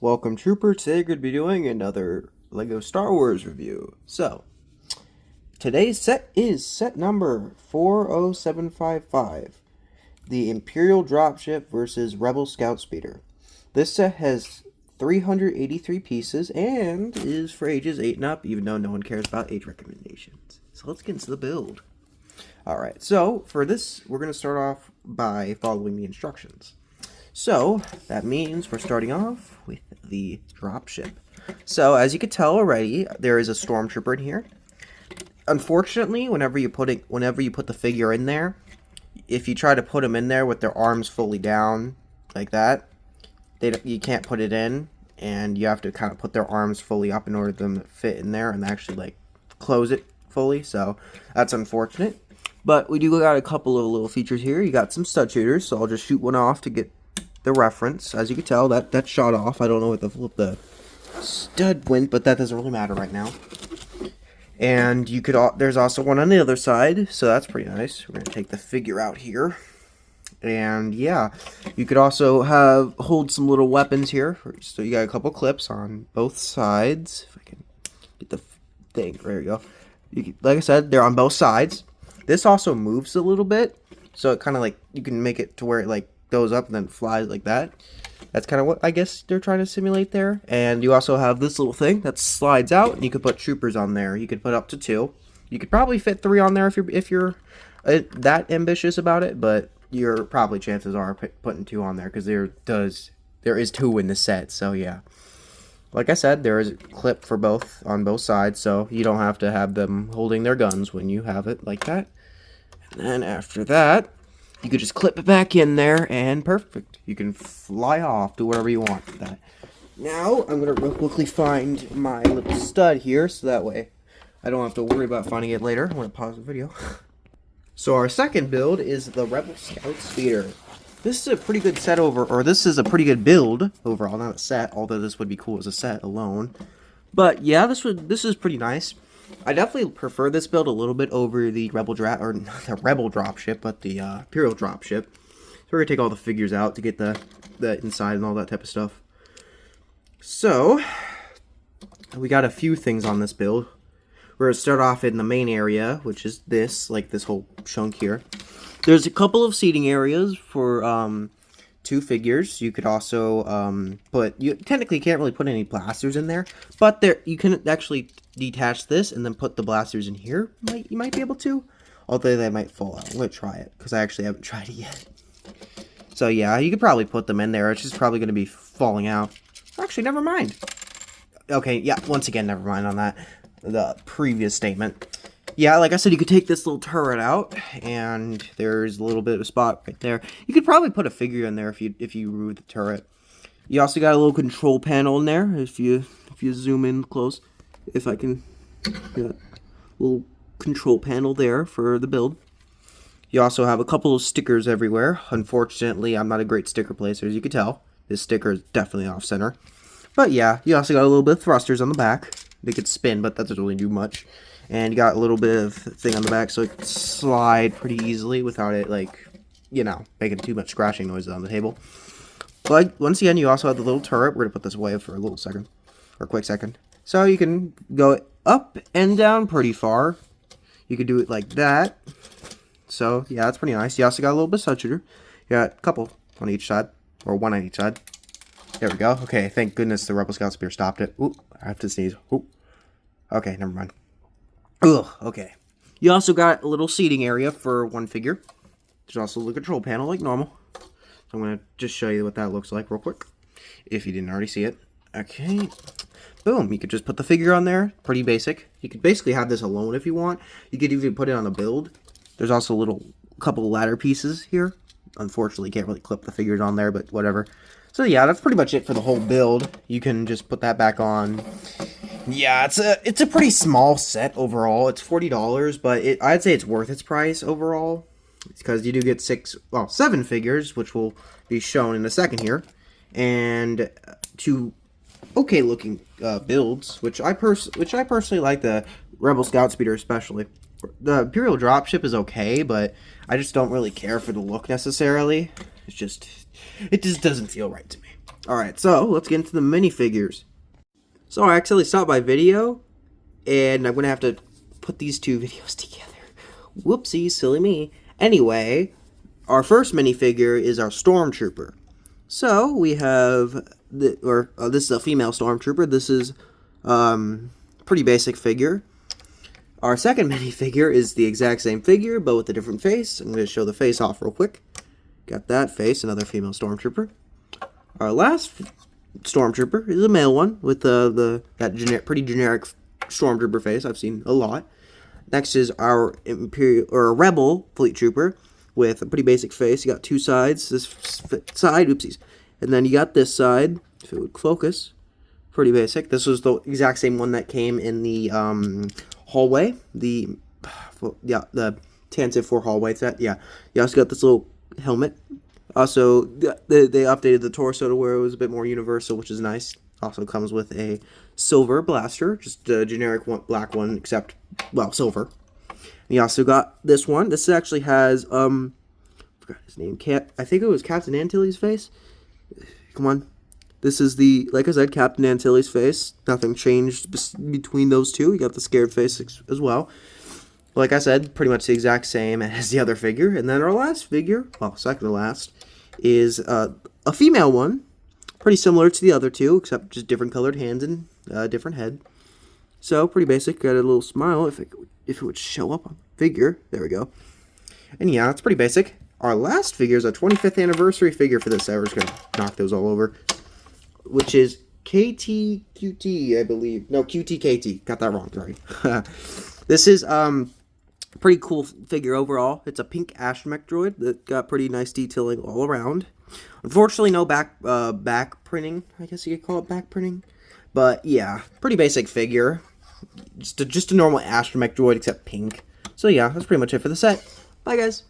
welcome Trooper. Today we're going to be doing another LEGO Star Wars review. So, today's set is set number 40755, the Imperial Dropship versus Rebel Scout Speeder. This set has 383 pieces and is for ages 8 and up, even though no one cares about age recommendations. So let's get into the build. Alright, so for this, we're going to start off by following the instructions. So, that means we're starting off with the dropship. So, as you can tell already, there is a stormtrooper in here. Unfortunately, whenever you put the figure in there, if you try to put them in there with their arms fully down, like that, you can't put it in, and you have to kind of put their arms fully up in order for them to fit in there and actually, like, close it fully, so that's unfortunate. But we do got a couple of little features here. You got some stud shooters, so I'll just shoot one off to get the reference. As you can tell, that shot off. I don't know what the stud went, but that doesn't really matter right now. And you could there's also one on the other side, so that's pretty nice. We're gonna take the figure out here, and yeah, you could also hold some little weapons here. So you got a couple clips on both sides. If I can get the thing, there you go. Like I said, they're on both sides. This also moves a little bit, so it kind of like you can make it to where it like goes up and then flies like that. That's kind of what I guess they're trying to simulate there. And you also have this little thing that slides out, and you could put troopers on there. You could put up to 2. You could probably fit 3 on there if you're that ambitious about it, but your probably chances are putting 2 on there because there is 2 in the set. So yeah, like I said, there is a clip for both on both sides, so you don't have to have them holding their guns when you have it like that. And then after that, you could just clip it back in there, and perfect. You can fly off, do whatever you want with that. Now, I'm going to real quickly find my little stud here, so that way I don't have to worry about finding it later. I'm going to pause the video. So our second build is the Rebel Scout Speeder. This is a pretty good set this is a pretty good build overall, not a set, although this would be cool as a set alone. But yeah, this is pretty nice. I definitely prefer this build a little bit over the not the Rebel Dropship, but the Imperial Dropship. So we're gonna take all the figures out to get the inside and all that type of stuff. So we got a few things on this build. We're gonna start off in the main area, which is this whole chunk here. There's a couple of seating areas for 2 figures. You could also you technically can't really put any blasters in there, but you can actually detach this and then put the blasters in here. You might be able to, although they might fall out. I'm gonna try it because I actually haven't tried it yet. So yeah, you could probably put them in there. It's just probably gonna be falling out. Actually, never mind. Okay, yeah, once again, never mind on that. The previous statement. Yeah, like I said, you could take this little turret out, and there's a little bit of a spot right there. You could probably put a figure in there if you remove the turret. You also got a little control panel in there if you zoom in close. If I can get a little control panel there for the build. You also have a couple of stickers everywhere. Unfortunately, I'm not a great sticker placer, as you can tell. This sticker is definitely off center. But yeah, you also got a little bit of thrusters on the back. They could spin, but that doesn't really do much. And you got a little bit of thing on the back so it can slide pretty easily without it, like, you know, making too much scratching noises on the table. But once again, you also have the little turret. We're going to put this away for a little second, or a quick second. So you can go up and down pretty far. You could do it like that. So, yeah, that's pretty nice. You also got a little bit of stud shooter. You got a couple on each side, or one on each side. There we go. Okay, thank goodness the Rebel Scout Spear stopped it. Ooh, I have to sneeze. Ooh. Okay, never mind. Ugh, okay. You also got a little seating area for one figure. There's also the control panel like normal. So I'm going to just show you what that looks like real quick, if you didn't already see it. Okay. Boom. You could just put the figure on there. Pretty basic. You could basically have this alone if you want. You could even put it on a build. There's also a couple ladder pieces here. Unfortunately, you can't really clip the figures on there, but whatever. So yeah, that's pretty much it for the whole build. You can just put that back on. Yeah, it's a pretty small set overall. It's $40, but I'd say it's worth its price overall. It's because you do get 7 figures, which will be shown in a second here, and 2 okay-looking builds, which I personally like the Rebel Scout Speeder especially. The Imperial Dropship is okay, but I just don't really care for the look necessarily. It just doesn't feel right to me. Alright, so let's get into the minifigures. So I actually stopped by video, and I'm going to have to put these two videos together. Whoopsie, silly me. Anyway, our first minifigure is our Stormtrooper. So we have, this is a female Stormtrooper. This is pretty basic figure. Our second minifigure is the exact same figure, but with a different face. I'm going to show the face off real quick. Got that face, another female Stormtrooper. Our last Stormtrooper is a male one with that pretty generic Stormtrooper face I've seen a lot. Next is our Imperial or Rebel Fleet Trooper with a pretty basic face. You got two sides. This side, oopsies, and then you got this side. If it would focus, pretty basic. This was the exact same one that came in the hallway. The Tantive 4 hallway set. Yeah, you also got this little helmet. Also, they updated the torso to where it was a bit more universal, which is nice. Also comes with a silver blaster, just a generic black one, except, well, silver. And you also got this one. This actually has, I forgot his name. I think it was Captain Antilles' face. Come on. This is like I said, Captain Antilles' face. Nothing changed between those two. You got the scared face as well. Like I said, pretty much the exact same as the other figure. And then our last figure, well, second to last, is a female one. Pretty similar to the other two, except just different colored hands and different head. So, pretty basic. Got a little smile if it would show up on the figure. There we go. And yeah, it's pretty basic. Our last figure is a 25th anniversary figure for this. I was going to knock those all over. Which is KTQT, I believe. No, QTKT. Got that wrong, sorry. This is pretty cool figure overall. It's a pink astromech droid that got pretty nice detailing all around. Unfortunately, no back printing. I guess you could call it back printing. But yeah, pretty basic figure. Just a normal astromech droid except pink. So yeah, that's pretty much it for the set. Bye guys.